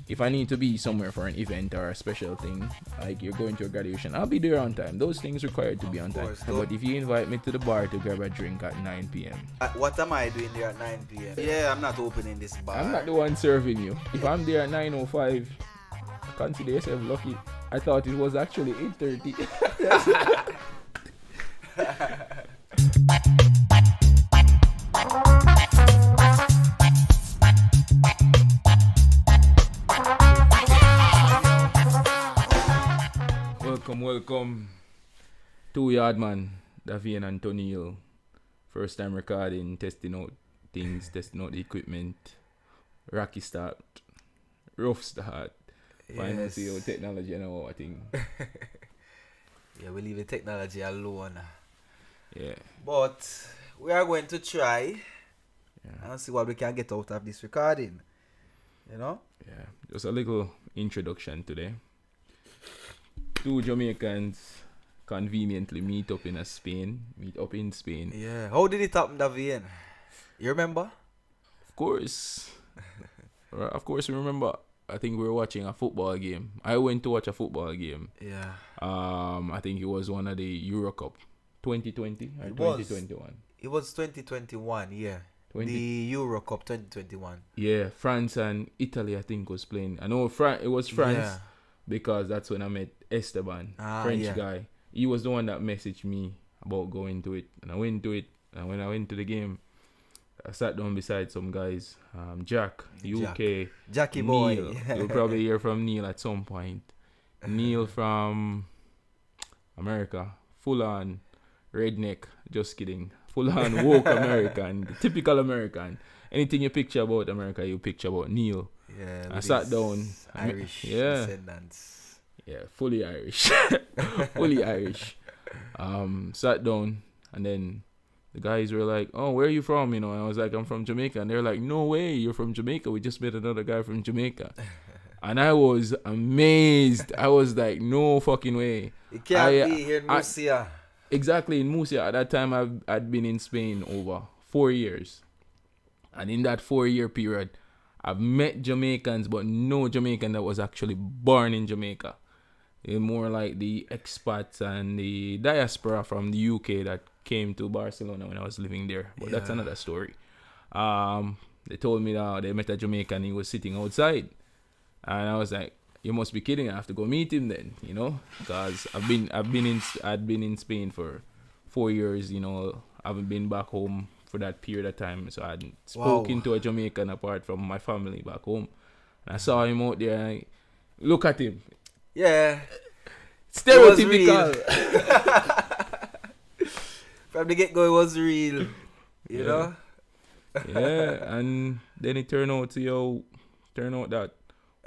if I need to be somewhere for an event or a special thing, like you're going to a graduation, I'll be there on time. Those things required to be on time. But if you invite me to the bar to grab a drink at 9 p.m. What am I doing there at 9 p.m.? Yeah, I'm not opening this bar. I'm not the one serving you. If I'm there at 9:05, consider yourself lucky. I thought it was actually 8:30. Welcome to Yaadman, Davaine and Tonniel. First time recording, testing out things, testing out the equipment. Rocky start, rough start. Final see how technology and all that thing. Yeah, we leave the technology alone. Yeah. But we are going to try and see what we can get out of this recording. You know? Yeah. Just a little introduction today. Two Jamaicans conveniently meet up in Spain. Yeah. How did it happen, Davaine? You remember? Of course. We remember. I think we were watching a football game. I went to watch a football game. Yeah. I think it was one of the Euro Cup 2020 or 2021. It was 2021, yeah. The Euro Cup 2021. Yeah, France and Italy I think was playing. I know it was France because that's when I met Esteban, French guy. He was the one that messaged me about going to it. And I went to it. And when I went to the game, I sat down beside some guys. Jack, UK. Jackie Neil. boy. You'll probably hear from Neil at some point. Neil from America. Full on redneck. Just kidding. Full on woke American. Typical American. Anything you picture about America, you picture about Neil. Yeah. I sat down. Irish descendants. Yeah, fully Irish. Fully Irish. Sat down and then the guys were like, "Oh, where are you from?" You know, and I was like, "I'm from Jamaica." And they're like, "No way, you're from Jamaica. We just met another guy from Jamaica." And I was amazed. I was like, "No fucking way." It can't be here in Murcia. Exactly, in Murcia. At that time, I'd been in Spain over 4 years. And in that 4-year period, I've met Jamaicans, but no Jamaican that was actually born in Jamaica. They're more like the expats and the diaspora from the UK that came to Barcelona when I was living there. But that's another story. They told me that they met a Jamaican, he was sitting outside. And I was like, "You must be kidding, I have to go meet him then," you know? Because I'd been in Spain for 4 years, you know. I haven't been back home for that period of time. So I hadn't spoken to a Jamaican apart from my family back home. And I saw him out there and I look at him. Yeah. Stereotypical. From the get-go, it was real. You know? Yeah, and then it turned out that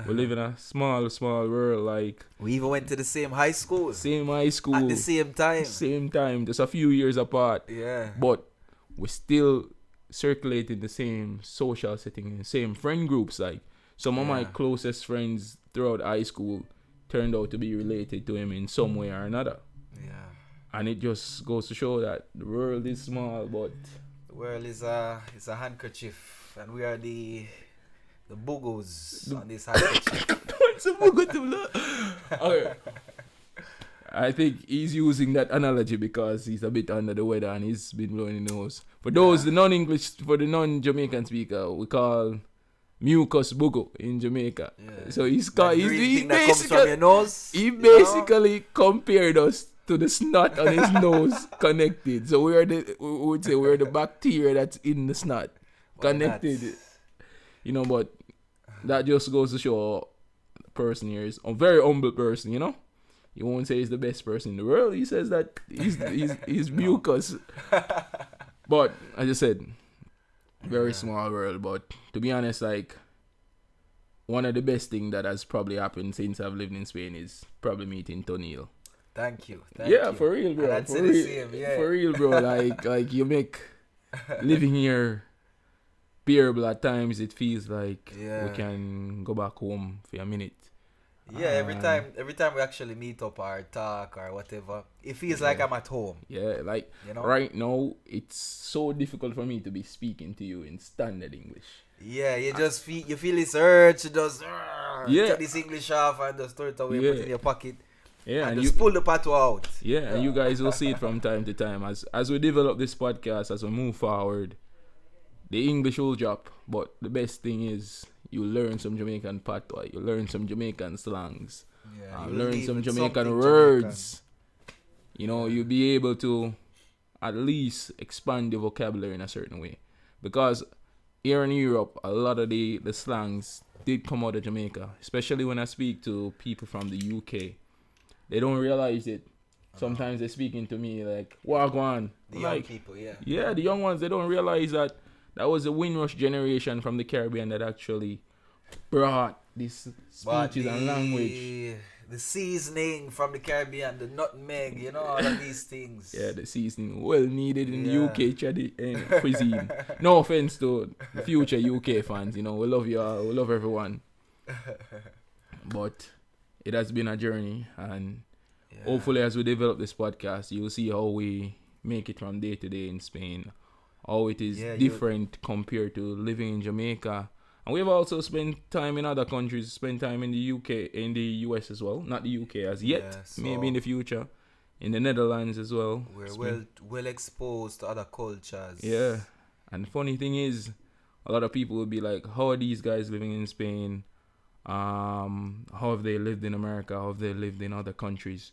we live in a small world. Like, we even went to the same high school. At the same time. Just a few years apart. Yeah. But we still circulate in the same social setting, the same friend groups. Like, some of my closest friends throughout high school turned out to be related to him in some way or another. Yeah. And it just goes to show that the world is small, but the world is a handkerchief, and we are the boogos on this handkerchief. What's a boogo to look? Okay. I think he's using that analogy because he's a bit under the weather and he's been blowing the nose. For those the non-Jamaican speaker, we call mucus bugo in Jamaica. Yeah. So he basically compared us to the snot on his nose connected. So we would say we're the bacteria that's in the snot connected. You know, but that just goes to show the person here is a very humble person, you know? He won't say he's the best person in the world. He says that he's mucus. But as I said, very small world. But to be honest, like, one of the best things that has probably happened since I've lived in Spain is probably meeting Tonniel. Thank you. For real, bro. For real, bro. Like you make living here bearable at times. It feels like we can go back home for a minute. Yeah, every time we actually meet up or talk or whatever, it feels like I'm at home. Yeah, like right now, it's so difficult for me to be speaking to you in standard English. Yeah, you just feel this urge to just take this English off and just throw it away, put it in your pocket. Yeah, and just pull the patois out. Yeah, and you guys will see it from time to time as we develop this podcast, as we move forward. The English will drop, but the best thing is you learn some Jamaican patois, you learn some Jamaican slangs, learn some Jamaican words. Jamaican. You'll be able to at least expand your vocabulary in a certain way. Because here in Europe, a lot of the slangs did come out of Jamaica, especially when I speak to people from the UK. They don't realize it. Sometimes they're speaking to me like, Wagwan. The young people, yeah. Yeah, the young ones, they don't realize that was the Windrush generation from the Caribbean that actually brought these speeches and language. The seasoning from the Caribbean, the nutmeg, all of these things. Yeah, the seasoning well needed in the UK cuisine. No offense to the future UK fans, we love you all, we love everyone. But it has been a journey, and hopefully as we develop this podcast, you'll see how we make it from day to day in Spain. How it is different compared to living in Jamaica. And we've also spent time in other countries, spent time in the UK, in the US as well. Not the UK as yet, maybe in the future. In the Netherlands as well. We're well exposed to other cultures. Yeah. And the funny thing is, a lot of people will be like, how are these guys living in Spain? How have they lived in America? How have they lived in other countries?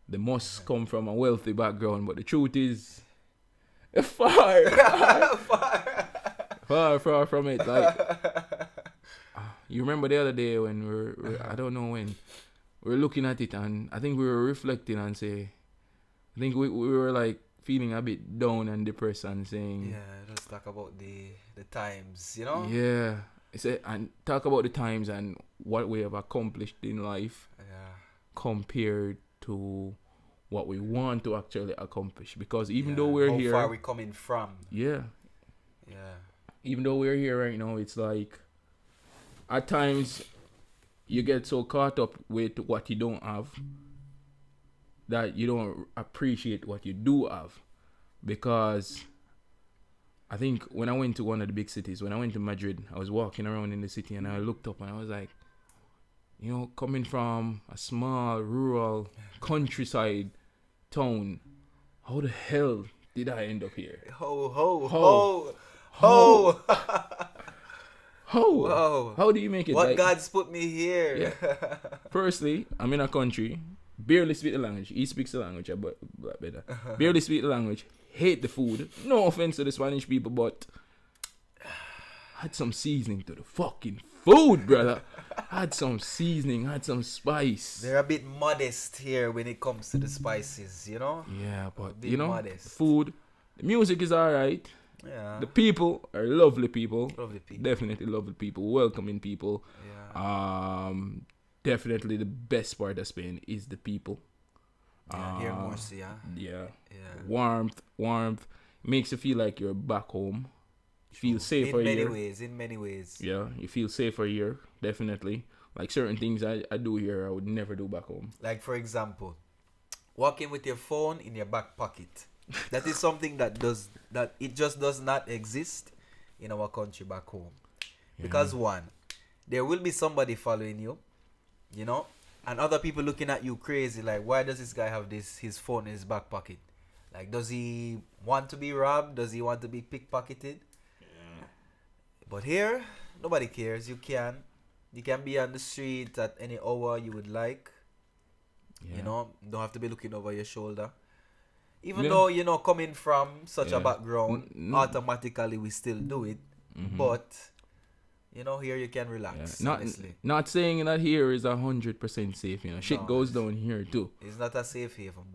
They must come from a wealthy background, but the truth is, far from it. Like, you remember the other day when we're I don't know when, we were looking at it, and I think we were reflecting and I think we were like feeling a bit down and depressed and saying, let's talk about the times, Yeah. And talk about the times and what we have accomplished in life compared to what we want to actually accomplish. Because even though we're here, how far we coming from? Even though we're here right now, it's like at times you get so caught up with what you don't have that you don't appreciate what you do have. Because I think when I went to one of the big cities, when I went to Madrid, I was walking around in the city and I looked up and I was like, coming from a small rural countryside town, how the hell did I end up here? Ho. How do you make it? What God's put me here? Yeah. Firstly, I'm in a country, barely speak the language. He speaks the language, but better. Barely speak the language. Hate the food. No offense to the Spanish people, but had some seasoning to the fucking food, brother. Had some seasoning, had some spice. They're a bit modest here when it comes to the spices, Yeah, but modest. Food, the music is alright. Yeah. The people are lovely people. Lovely people. Definitely lovely people, welcoming people. Yeah. Definitely the best part of Spain is the people. Here in Murcia. Yeah. Warmth makes you feel like you're back home. You feel safer here. In many ways. Yeah, you feel safer here, definitely. Like certain things I do here, I would never do back home. Like, for example, walking with your phone in your back pocket. That is something that it just does not exist in our country back home. Yeah. Because one, there will be somebody following you, and other people looking at you crazy, like, why does this guy have his phone in his back pocket? Like, does he want to be robbed? Does he want to be pickpocketed? Yeah. But here, nobody cares. You can be on the street at any hour you would like. Yeah. Don't have to be looking over your shoulder. Even though, coming from such a background, automatically we still do it. Mm-hmm. But, here you can relax. Yeah. Not saying that here is 100% safe. Shit goes down here too. It's not a safe haven,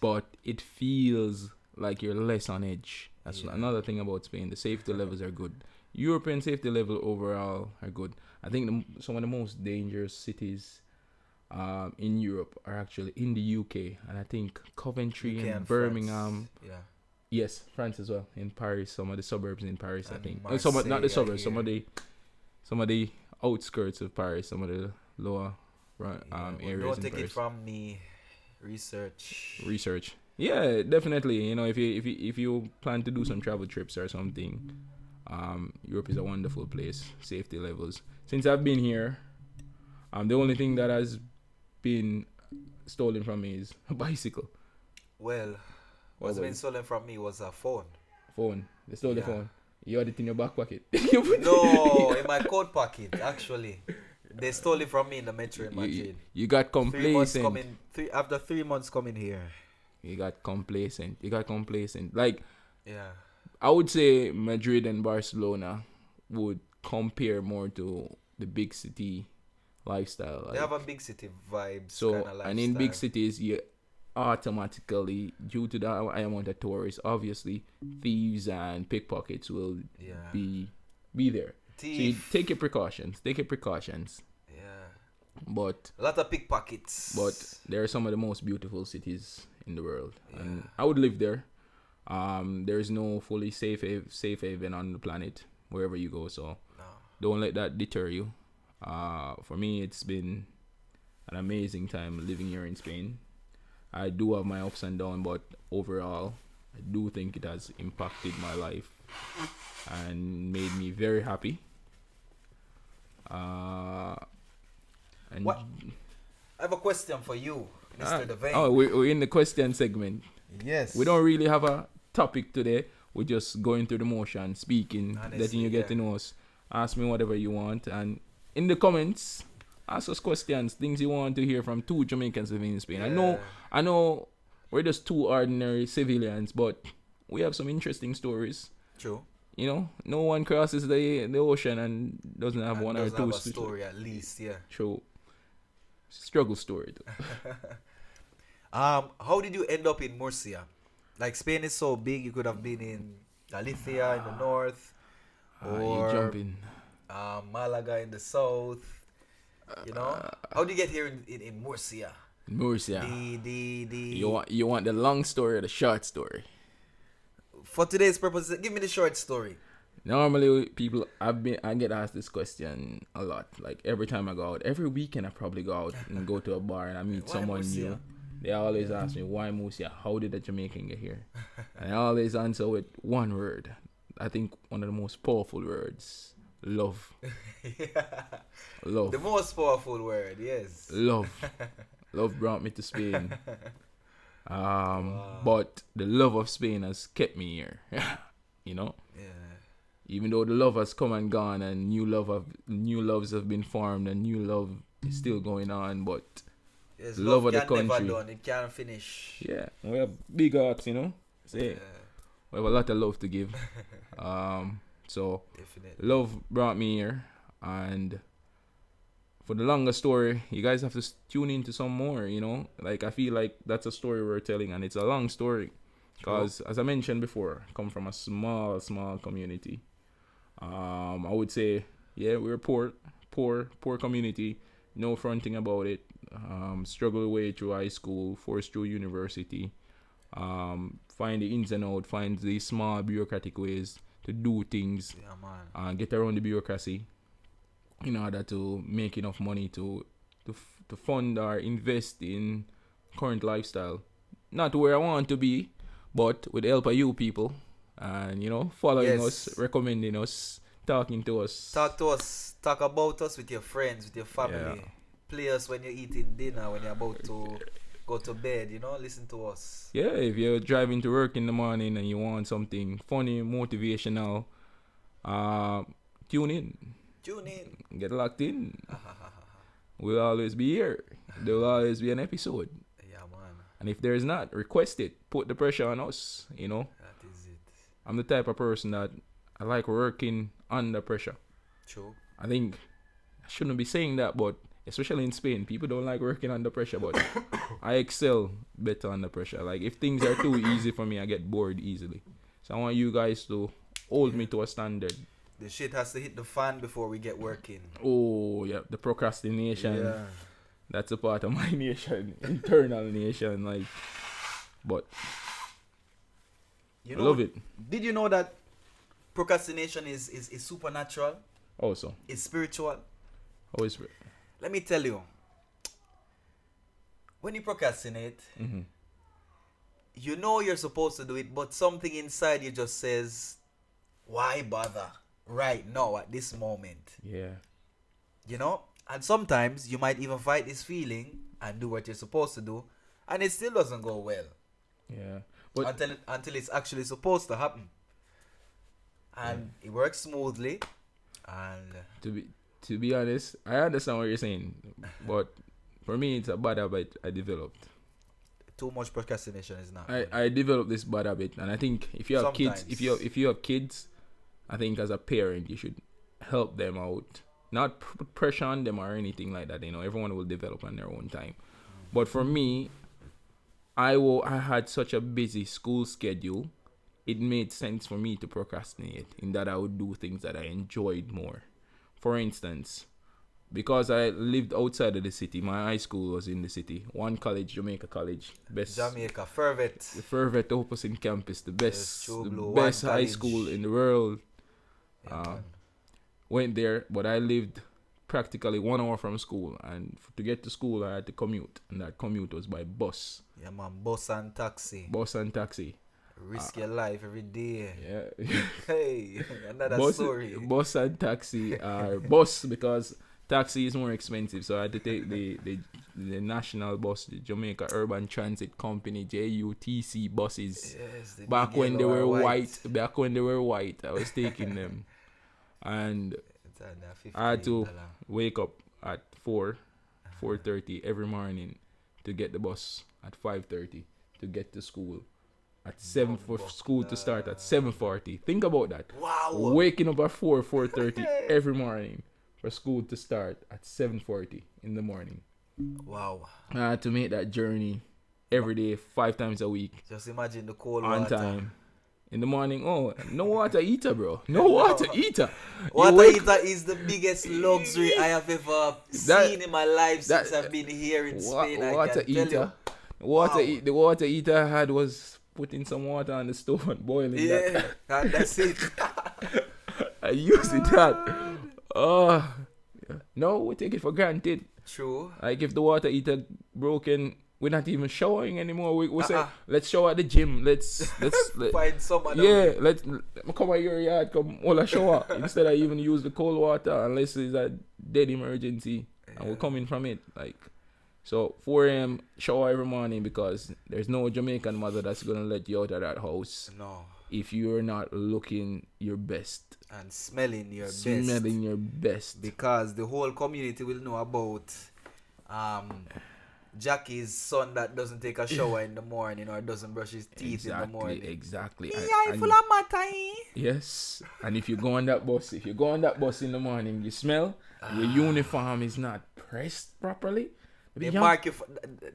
but it feels like you're less on edge. That's another thing about Spain. The safety levels are good. European safety level overall are good. I think some of the most dangerous cities in Europe are actually in the UK, and I think Coventry and Birmingham. France. Yeah. Yes, France as well. In Paris, some of the suburbs in Paris, and I think. Marseille, not the suburbs. Some of the outskirts of Paris. Some of the lower areas don't in take it Paris. from me. Research. Yeah, definitely. You know, if you plan to do some travel trips or something, Europe is a wonderful place. Safety levels. Since I've been here, the only thing that has been stolen from me is a bicycle. Well, what's been stolen from me was a phone. Phone. They stole the Yeah. phone. You had it in your back pocket. No, in my coat pocket, actually. They stole it from me in the metro in Madrid. You got 3 months complacent. after 3 months coming here. You got complacent. Like, Yeah. I would say Madrid and Barcelona would compare more to the big city lifestyle. They Like, have a big city vibes so, kind of lifestyle. and in big cities, you automatically, due to the amount of tourists, obviously, thieves and pickpockets will be there. So you take your precautions. Yeah. But A lot of pickpockets. there are some of the most beautiful cities in the world, and I would live there. There is no fully safe haven on the planet wherever you go, so don't let that deter you. For me, it's been an amazing time living here in Spain. I do have my ups and downs, but overall, I do think it has impacted my life and made me very happy. And What? I have a question for you, Mr. Davaine. Oh, we're in the question segment. Yes. We don't really have a topic today. We're just going through the motion, speaking, Honestly, letting you get to know us. Ask me whatever you want. And in the comments, ask us questions, things you want to hear from two Jamaicans living in Spain. Yeah. I know we're just two ordinary civilians, but we have some interesting stories. True. You know, no one crosses the ocean and doesn't have one or two have a story at least, yeah. True. Struggle story though. How did you end up in Murcia? Like, Spain is so big, you could have been in Galicia in the north, You or jumping. Malaga in the south. You know, how did you get here in Murcia? Murcia. The You want the long story or the short story? For today's purpose, give me the short story. Normally, I get asked this question a lot. Like, every time I go out, every weekend I probably go out and go to a bar and I meet Why someone Murcia? new. They always ask me, why Murcia? How did a Jamaican get here? And I always answer with one word. I think one of the most powerful words. Love. Love. The most powerful word, yes. Love. Love brought me to Spain. But the love of Spain has kept me here. You know? Yeah. Even though the love has come and gone and new loves have been formed and new love is still going on, but Yes, love of the can never country. done. It can't finish. Yeah, we have big hearts, you know. Say, Yeah, we have a lot of love to give. So definitely. love brought me here, and for the longer story, you guys have to tune into some more. You know, like I feel like that's a story we're telling, and it's a long story. Because as I mentioned before, I come from a small community. I would say, yeah, we're poor community. No fronting about it. Struggle away through high school, forced through university. Find the ins and outs, find the small bureaucratic ways to do things. Yeah, man. Get around the bureaucracy in order to make enough money to fund or invest in current lifestyle. Not where I want to be, but with the help of you people, and you know, following Yes. us, recommending us, talking to us. Talk to us. Talk about us with your friends, with your family. Yeah. Play us when you're eating dinner, when you're about to go to bed. You know, listen to us. Yeah, if you're driving to work in the morning and you want something funny, motivational, tune in, Tune in. get locked in. We'll always be here. There will always be an episode. Yeah, man. And if there's not, request it. Put the pressure on us, you know. That is it. I'm the type of person that I like working under pressure. True. I think I shouldn't be saying that, but especially in Spain, people don't like working under pressure, but I excel better under pressure. Like, if things are too easy for me, I get bored easily. So I want you guys to hold me to a standard. The shit has to hit the fan before we get working. Oh, yeah, the procrastination. Yeah. That's a part of my nation, internal nation. Like, but You I know, love it. Did you know that procrastination is supernatural? Also, It's spiritual. always Let me tell you. when you procrastinate, Mm-hmm. you know you're supposed to do it, but something inside you just says, why bother right now at this moment? Yeah. You know? And sometimes you might even fight this feeling and do what you're supposed to do, and it still doesn't go well. Yeah. But Until it's actually supposed to happen. And it works smoothly. And to be honest, I understand what you're saying, but for me, it's a bad habit I developed. too much procrastination is not. I developed this bad habit, and I think if you have Sometimes. kids, if you have kids, I think as a parent you should help them out, not put pressure on them or anything like that. You know, everyone will develop on their own time. But for me, I had such a busy school schedule. It made sense for me to procrastinate in that I would do things that I enjoyed more. For instance, because I lived outside of the city, my high school was in the city. One college, Jamaica College, best Jamaica, Fervet. the Fervet Opposite campus, the best, True the blue, best one high college. school in the world. Yeah, man. Went there, but I lived practically 1 hour from school, and to get to school I had to commute, and that commute was by bus. Yeah, man. Bus and taxi. Bus and taxi. Risk your life every day. Yeah. Hey, another bus, story. Bus and taxi are bus because taxi is more expensive, so I had to take the national bus, the Jamaica Urban Transit Company, JUTC buses. Yes, the Back big when they yellow were or white, back when they were white, I was taking them, and It's under I had to $15. wake up at 4:30 every morning to get the bus at 5:30 to get to school. At 7 for school to start at 7:40. Think about that. Wow. Waking up at 4:30 every morning for school to start at 7:40 in the morning. Wow. I had to make that journey every day, 5 times a week, Just imagine the cold on water. time. In the morning, no water heater, bro. No water heater. You Water wake- heater is the biggest luxury I have ever seen in my life since I've been here in Spain. I water can tell heater. you. Water. Wow. The water heater I had was putting some water on the stove and boiling that. Yeah, and that's it. I used it that. No, we take it for granted. True. Like if the water heater broken, we're not even showering anymore. We say, Uh-uh. let's shower at the gym. Let's Find some other yeah, way. let's come out your yard, come all a shower. Instead of even use the cold water unless it's a dead emergency and we're coming from it. Like so 4 a.m. shower every morning because there's no Jamaican mother that's gonna let you out of that house No. if you're not looking your best. And smelling your best. Smelling your best. Because the whole community will know about Jackie's son that doesn't take a shower in the morning or doesn't brush his teeth in the morning. Exactly. Yeah, full of matter. Yes. And if you go on that bus, in the morning, you smell, your uniform is not pressed properly. They mark you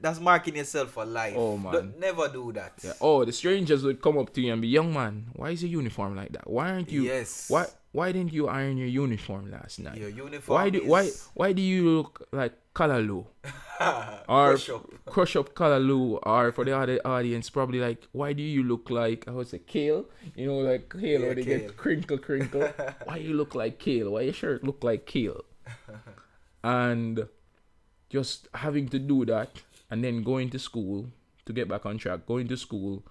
that's marking yourself for life. Oh, man. Never do that. Yeah. Oh, the strangers would come up to you and be, young man, why is your uniform like that? Why aren't you? Yes. Why didn't you iron your uniform last night? Your uniform Why do you look like Kalaloo? Or crush up Kalaloo? Or for the other audience, probably like, why do you look like, I would say kale? You know, like kale, where they kale. get crinkle. Why you look like kale? Why your shirt look like kale? And just having to do that and then going to school to get back on track, going to school,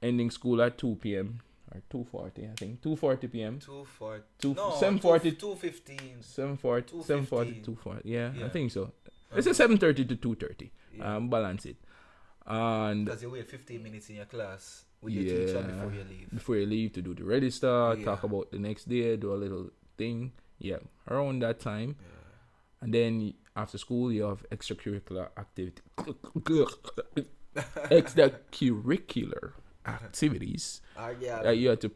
ending school at 2 p.m. or 2:40, I think. 2:40 p.m. 2:40. No, 7:40. 2:15. 7:40, 7:40, 2:40. Yeah, I Yeah. think so. Let's say 7:30 to 2:30. Balance it. And Because you wait 15 minutes in your class with your teacher before you leave. to do the register, Yeah. talk about the next day, do a little thing. Yeah, around that time. Yeah. And then after school, you have extracurricular activity. Extracurricular activities. Yeah. That you have to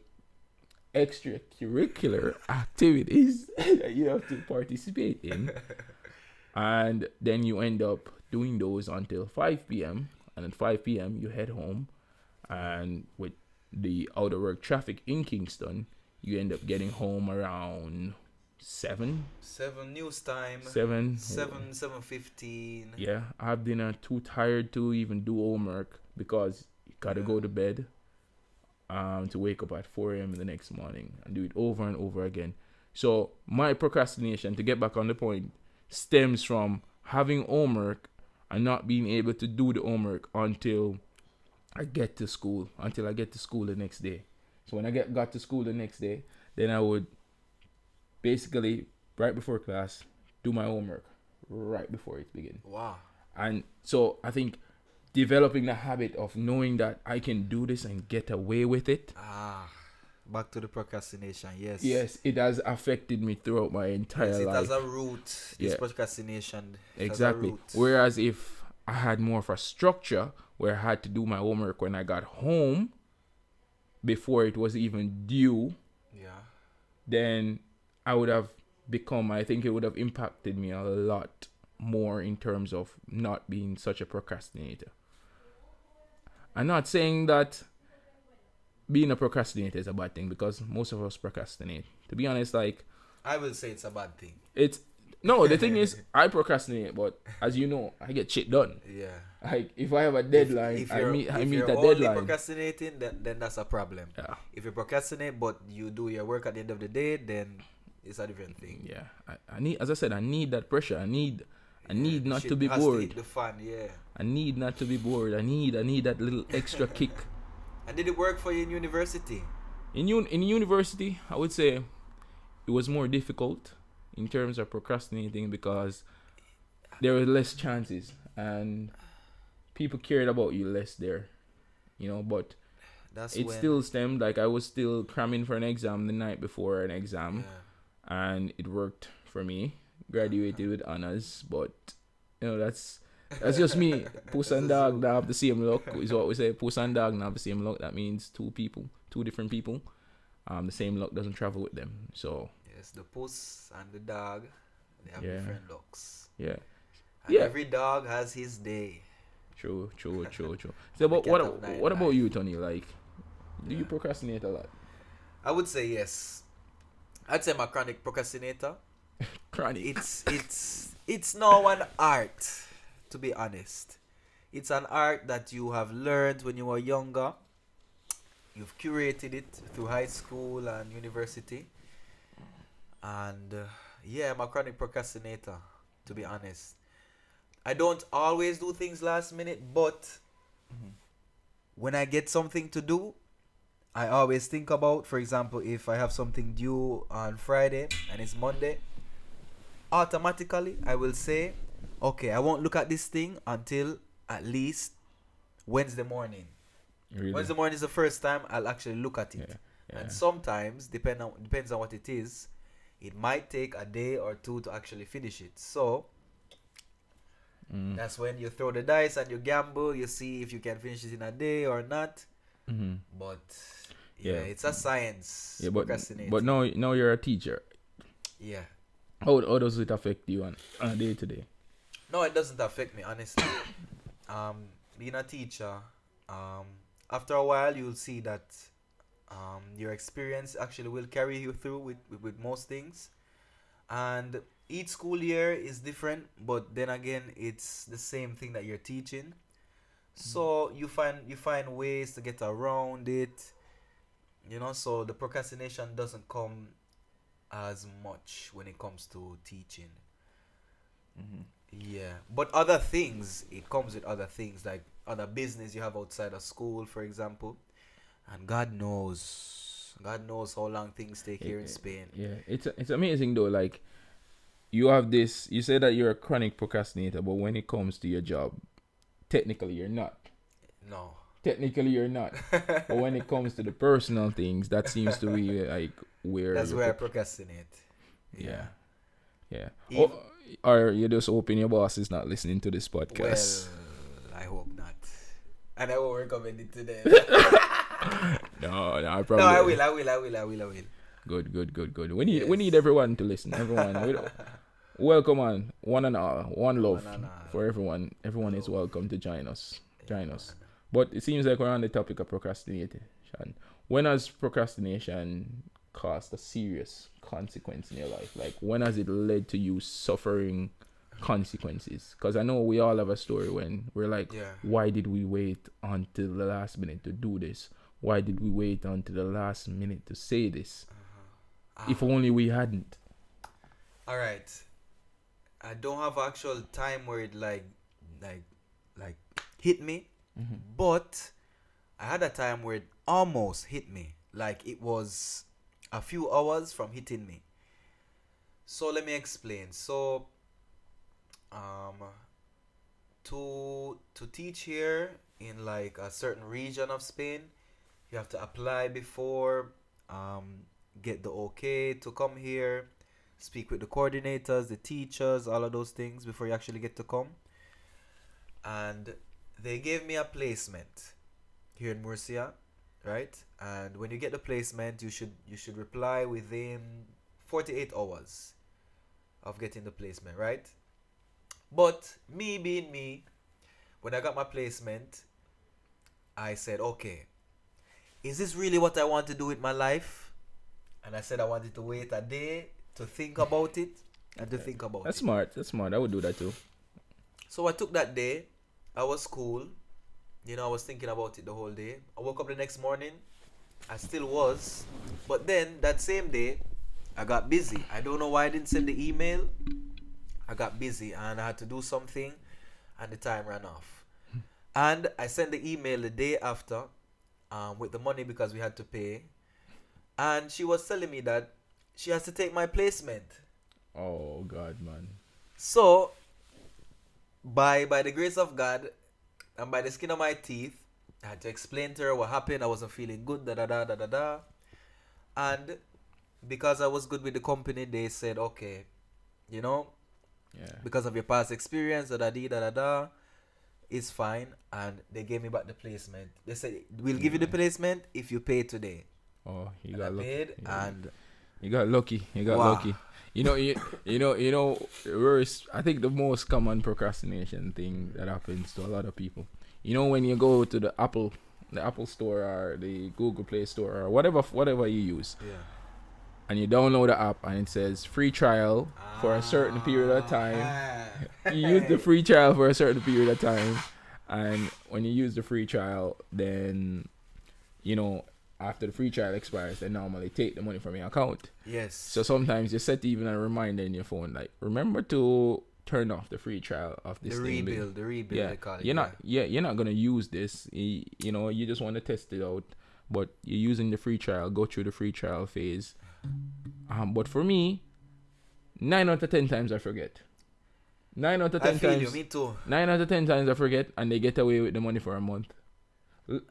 extracurricular activities that you have to participate in. And then you end up doing those until 5 p.m. And at 5 p.m. you head home. And with the outer work traffic in Kingston, you end up getting home around 7 news time. 7:15. Yeah, I have dinner, too tired to even do homework because you gotta go to bed to wake up at 4 a.m. in the next morning and do it over and over again. So my procrastination, to get back on the point, stems from having homework and not being able to do the homework until I get to school the next day. So when I got to school the next day, then I would basically right before class do my homework right before it begins. Wow. And so I think developing the habit of knowing that I can do this and get away with it. Back to the procrastination. Yes. Yes, it has affected me throughout my entire It life. has a root. This procrastination. Exactly. Whereas if I had more of a structure where I had to do my homework when I got home before it was even due, then I would have I think it would have impacted me a lot more in terms of not being such a procrastinator. I'm not saying that being a procrastinator is a bad thing, because most of us procrastinate. To be honest, like, I will say it's a bad thing. The thing is, I procrastinate, but as you know, I get shit done. Yeah. Like, if I have a deadline, I meet the deadline. If you're only procrastinating, then that's a problem. Yeah. If you procrastinate but you do your work at the end of the day, then it's a different thing. Yeah. I need, as I said, I need that pressure. I need not to be has bored. To hit the fan, yeah. I need not to be bored. I need that little extra kick. And did it work for you in university? In university, I would say it was more difficult in terms of procrastinating, because there were less chances and people cared about you less there, but it still stemmed, like I was still cramming for an exam the night before an exam, and it worked for me. Graduated with honors, but that's just me. Puss and dog don't have the same luck, is what we say. Puss and dog don't have the same luck. That means two different people. The same luck doesn't travel with them. So yes, the puss and the dog, they have different lucks. Yeah. And every dog has his day. True. So, but what about you, Tony? Like, do you procrastinate a lot? I would say yes. I'd say I'm a chronic procrastinator. Chronic. It's now an art, to be honest. It's an art that you have learned when you were younger. You've curated it through high school and university. And I'm a chronic procrastinator, to be honest. I don't always do things last minute, but when I get something to do, I always think about, for example, if I have something due on Friday and it's Monday, automatically I will say, okay, I won't look at this thing until at least Wednesday morning. Really? Wednesday morning is the first time I'll actually look at it. Yeah. And sometimes, depends on what it is, it might take a day or two to actually finish it. So that's when you throw the dice and you gamble. You see if you can finish it in a day or not. But it's a science. Yeah, procrastinating. but now you're a teacher. Yeah. How does it affect you on a day to day? No, it doesn't affect me, honestly. Being a teacher, after a while you'll see that your experience actually will carry you through with most things. And each school year is different, but then again it's the same thing that you're teaching. So you find ways to get around it. So the procrastination doesn't come as much when it comes to teaching. Yeah. But other things, it comes with other things, like other business you have outside of school, for example. And God knows how long things take here in Spain. Yeah, it's amazing though. Like, you have this. You say that you're a chronic procrastinator, but when it comes to your job, technically you're not. No. Technically you're not. But when it comes to the personal things, that seems to be like where. That's where I procrastinate. Yeah. Or you just hoping your boss is not listening to this podcast. Well, I hope not. And I won't recommend it to them. No, I probably. No, I will. Good. We need everyone to listen. Everyone. Welcome on, one and all, one love for everyone. Everyone is welcome to join us. But it seems like we're on the topic of procrastination. When has procrastination caused a serious consequence in your life? Like, when has it led to you suffering consequences? Because I know we all have a story when we're like, why did we wait until the last minute to do this? Why did we wait until the last minute to say this? If only we hadn't. All right. I don't have actual time where it like like hit me, but I had a time where it almost hit me. Like it was a few hours from hitting me. So let me explain. So to teach here in like a certain region of Spain, you have to apply before, get the okay to come here, speak with the coordinators, the teachers, all of those things before you actually get to come. And they gave me a placement here in Murcia, right? And when you get the placement, you should reply within 48 hours of getting the placement, right? But me being me, when I got my placement, I said, okay, is this really what I want to do with my life? And I said I wanted to wait a day to think about it and to think about That's it. smart. That's smart. I would do that too. So I took that day. I was cool. You know, I was thinking about it the whole day. I woke up the next morning. I still was. But then that same day, I got busy. I don't know why I didn't send the email. I got busy and I had to do something and the time ran off. And I sent the email the day after with the money because we had to pay. And she was telling me that she has to take my placement. Oh God, man. So, by the grace of God and by the skin of my teeth, I had to explain to her what happened. I wasn't feeling good, da da da da da da. And because I was good with the company, they said, okay, you know, because of your past experience, da da da da da, it's fine. And they gave me back the placement. They said, we'll give you the placement if you pay today. Oh, you And got I lucky. paid, and You got lucky. You got Wow. lucky. You know. I think the most common procrastination thing that happens to a lot of people. You know, when you go to the Apple Store or the Google Play Store or whatever you use, yeah. and you download the app and it says free trial for a certain period of time. You use the free trial for a certain period of time, and when you use the free trial, then you know, after the free trial expires, they normally take the money from your account. Yes. So sometimes you set even a reminder in your phone, like remember to turn off the free trial of this the thing. rebuild, Yeah, they call it. you're not gonna use this. You know, you just want to test it out, but you're using the free trial. Go through the free trial phase. But for me, 9 out of 10 times I forget. 9 out of 10 I feel times. you, me too. 9 out of 10 times I forget, and they get away with the money for a month.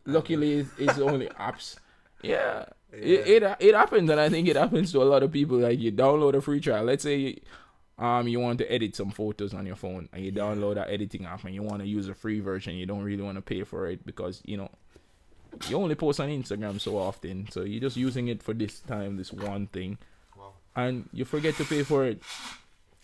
Luckily, it's only apps. Yeah. It happens, and I think it happens to a lot of people. Like you download a free trial. Let's say you want to edit some photos on your phone, and you download that editing app, and you want to use a free version. You don't really want to pay for it because you only post on Instagram so often, so you're just using it for this one thing, and you forget to pay for it.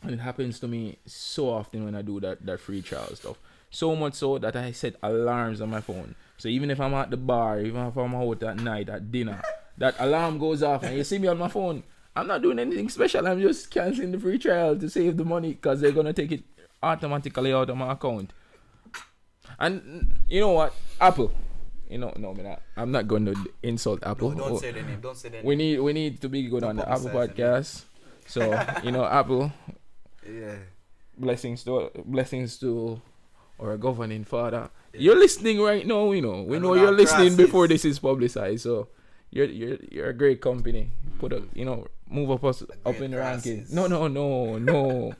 And it happens to me so often when I do that free trial stuff. So much so that I set alarms on my phone. So even if I'm at the bar, even if I'm out at night, at dinner, that alarm goes off and you see me on my phone. I'm not doing anything special. I'm just canceling the free trial to save the money because they're going to take it automatically out of my account. And you know what? Apple. I'm not going to insult Apple. No, don't say the name. Don't say the name. We need to be good on the Apple publicize Podcast. So, Apple, Yeah. blessings to our governing father. You're listening right now, we know you're listening before this is publicized. So you're a great company. Move up in the rankings. No.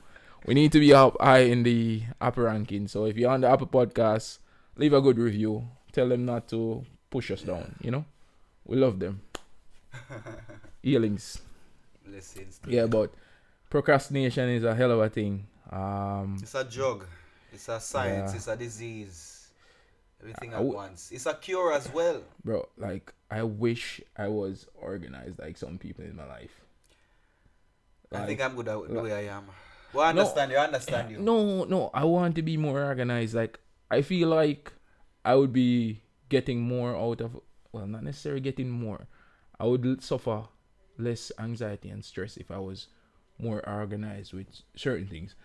We need to be up high in the upper ranking. So if you're on the Apple Podcast, leave a good review. Tell them not to push us down. We love them. Healings. Blessings. Yeah, but procrastination is a hell of a thing. It's a drug. It's a science. Yeah. It's a disease. Everything at once. It's a cure as well. Bro, like, I wish I was organized like some people in my life. I think I'm good at the way I am. Well, I understand you. No, I want to be more organized. Like, I feel like I would be getting more out of, well, not necessarily getting more. I would suffer less anxiety and stress if I was more organized with certain things.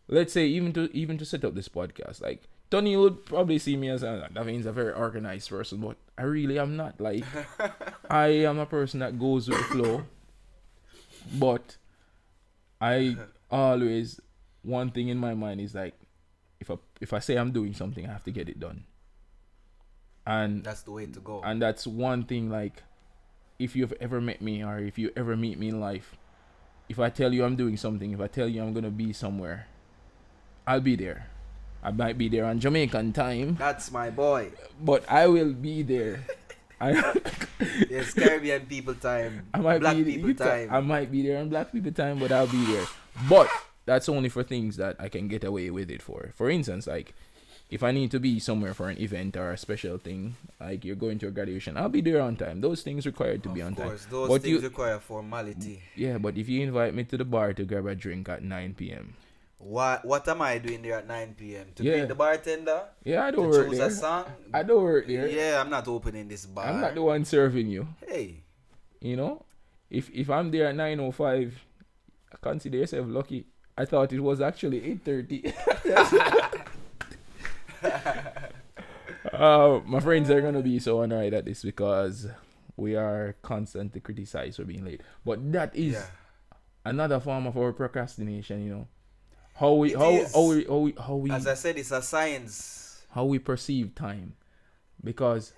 Let's say even to set up this podcast, like Tonniel would probably see me as Davaine's a very organized person, but I really am not. Like I am a person that goes with the flow, but I always, one thing in my mind is like, if I say I'm doing something, I have to get it done. And That's the way to go. and that's one thing, like, if you've ever met me or if you ever meet me in life, if I tell you I'm doing something, if I tell you I'm gonna be somewhere, I'll be there. I might be there on Jamaican time, That's my boy. but I will be there. It's Caribbean people time. I might Black be people time. I might be there on Black people time, but I'll be there. But that's only for things that I can get away with it for. For instance, like, if I need to be somewhere for an event or a special thing, like you're going to a graduation, I'll be there on time. Those things required to be on time. Of course, those But things require formality. Yeah, but if you invite me to the bar to grab a drink at 9 p.m. What am I doing there at 9 p.m.? To Yeah. greet the bartender? Yeah, I To don't work choose there. a song? I don't work there. Yeah, I'm not opening this bar. I'm not the one serving you. Hey. You know? If I'm there at 9:05, consider yourself lucky. I thought it was actually 8:30. My friends are gonna be so annoyed at this because we are constantly criticized for being late. But that is Yeah. another form of our procrastination, you know. How we As I said, it's a science. how we perceive time. Because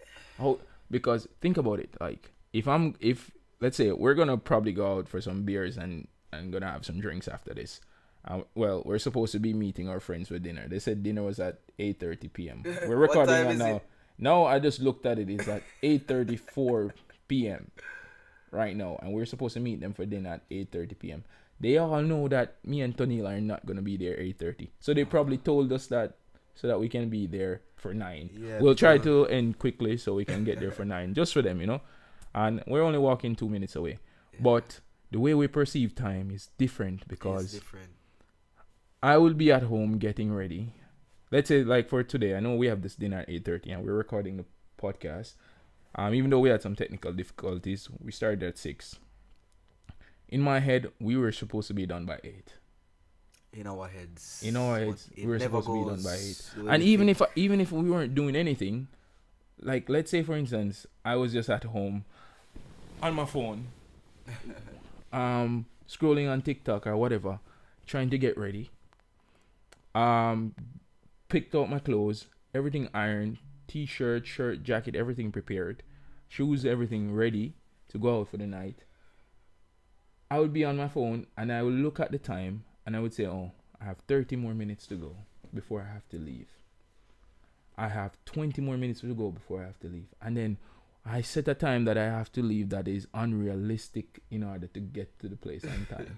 think about it, like if let's say we're gonna probably go out for some beers and gonna have some drinks after this. Well, we're supposed to be meeting our friends for dinner. They said dinner was at 8:30 p.m. We're What recording time it is now. it? Now I just looked at it. It's at 8:34 p.m. right now, and we're supposed to meet them for dinner at 8:30 p.m. They all know that me and Tonniel are not gonna be there 8:30, so they probably told us that so that we can be there for 9. Yeah, We'll try to end quickly so we can get there for 9, just for them, you know. And we're only walking 2 minutes away, but the way we perceive time is different It's because different. I will be at home getting ready. Let's say, like, for today, I know we have this dinner at 8:30 and we're recording the podcast. Even though we had some technical difficulties, we started at 6. In my head, we were supposed to be done by 8. In our heads. We were never supposed to be done goes by 8. the way And we even think. if we weren't doing anything, like, let's say, for instance, I was just at home on my phone, scrolling on TikTok or whatever, trying to get ready. Picked out my clothes, everything ironed, t-shirt, shirt, jacket, everything prepared, shoes, everything ready to go out for the night. I would be on my phone and I would look at the time and I would say, oh, I have 30 more minutes to go before I have to leave. I have 20 more minutes to go before I have to leave. And then I set a time that I have to leave that is unrealistic in order to get to the place on time.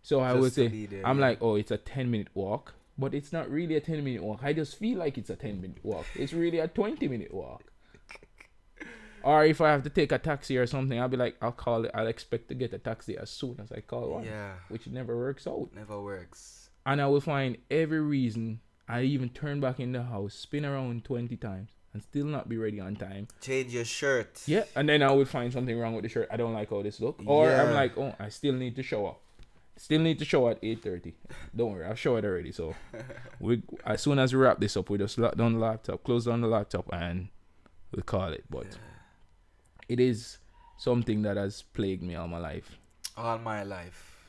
So I Just would to say, be there, I'm yeah. like, oh, it's a 10-minute walk. But it's not really a 10-minute walk. I just feel like it's a 10-minute walk. It's really a 20-minute walk. Or if I have to take a taxi or something, I'll be like, I'll expect to get a taxi as soon as I call one. Yeah. Which never works out. Never works. And I will find every reason. I even turn back in the house, spin around 20 times, and still not be ready on time. Change your shirt. Yeah, and then I would find something wrong with the shirt. I don't like how this look. Or Yeah. I'm like, oh, I still need to shower. Still need to shower at 8:30. Don't worry, I've showered already. So as soon as we wrap this up, we just lock down the laptop, close down the laptop, and we'll call it. But it is something that has plagued me all my life. All my life.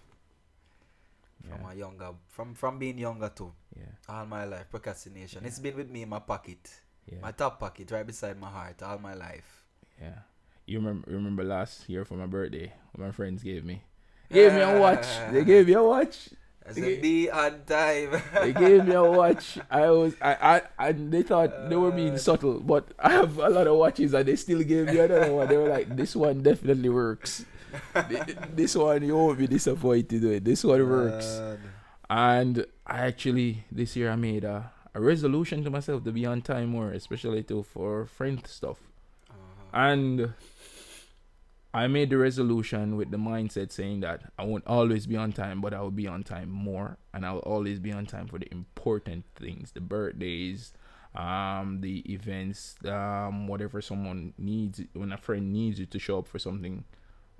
From a younger, from being younger too. Yeah. All my life, procrastination. It's been with me in my pocket, Yeah. my top pocket, right beside my heart, all my life. Yeah. You remember last year for my birthday, what my friends gave me. Gave me a watch. They gave me a watch. I said, be on time. They gave me a watch. I they thought they were being subtle, but I have a lot of watches and they still gave me another one. They were like, this one definitely works. This one you won't be disappointed with. This one works. And I actually this year I made a resolution to myself to be on time more, especially for friend stuff. And I made the resolution with the mindset saying that I won't always be on time, but I will be on time more, and I will always be on time for the important things, the birthdays, the events, whatever someone needs. When a friend needs you to show up for something,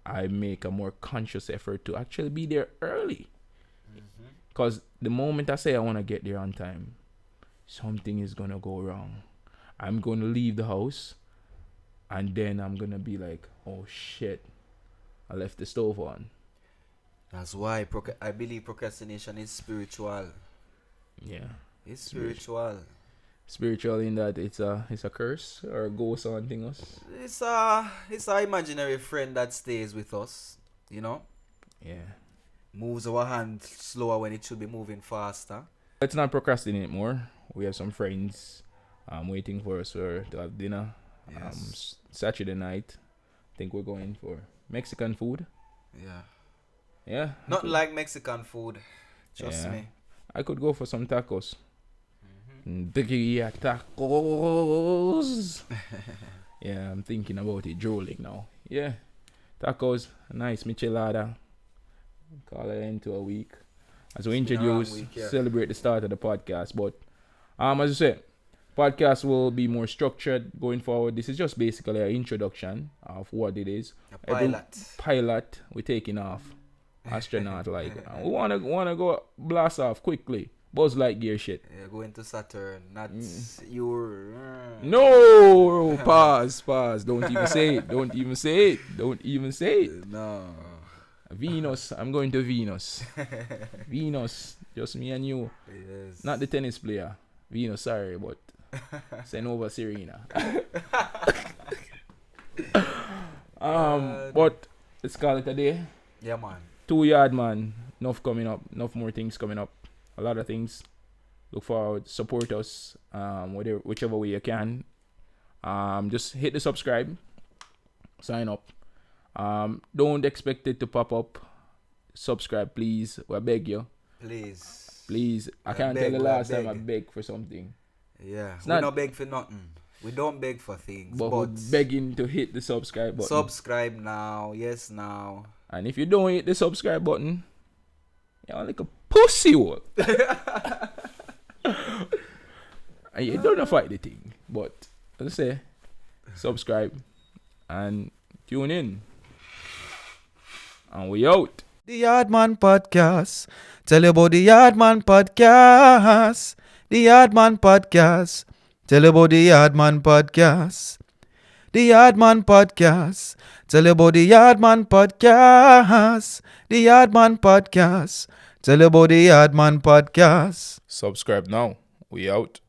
I make a more conscious effort to actually be there early. Because the moment I say I want to get there on time, something is going to go wrong. I'm going to leave the house, and then I'm going to be like, oh shit, I left the stove on. That's why I believe procrastination is spiritual. Yeah. It's spiritual. Spiritual in that it's a curse or a ghost haunting us. It's a imaginary friend that stays with us, you know? Yeah. Moves our hand slower when it should be moving faster. Let's not procrastinate more. We have some friends waiting for us to have dinner. Yes. Saturday night. I think we're going for Mexican food. Yeah. Yeah. Not like Mexican food. Trust Yeah. me. I could go for some tacos. Tequila tacos. Yeah, I'm thinking about it, drooling now. Yeah. Tacos, nice michelada. Call it into a week. As we It's been a introduce, long week, yeah. celebrate the start of the podcast. But as I said, podcast will be more structured going forward. This is just basically an introduction of what it is. A pilot. Pilot, we're taking off. Astronaut like. We wanna go blast off quickly. Buzz Lightyear shit. Yeah, going to Saturn, not your. No, pause. Don't even say it. No. Venus. I'm going to Venus. Venus. Just me and you. Yes. Not the tennis player. Venus, sorry, but send over Serena. But let's call it a day. Yeah, man. 2 Yaadman. Enough coming up. Enough more things coming up. A lot of things. Look forward. Support us. Whichever way you can. Just hit the subscribe. Sign up. Don't expect it to pop up. Subscribe, please. I beg you. Please. I can't tell the last time I begged for something. Yeah. It's We not- don't beg for nothing. We don't beg for things. But But we're begging to hit the subscribe button. subscribe now. Yes, now. And if you don't hit the subscribe button, you're like a pussy hole. And you don't fight the thing. But as I say, subscribe and tune in. And we out. The Yaadman Podcast. Tell you about the Yaadman Podcast. The Yaadman Podcast. Tell you about the Yaadman Podcast. The Yaadman Podcast. Tell you about the Yaadman Podcast. The Yaadman Podcast. Tell you about the Yaadman Podcast. Subscribe now. We out.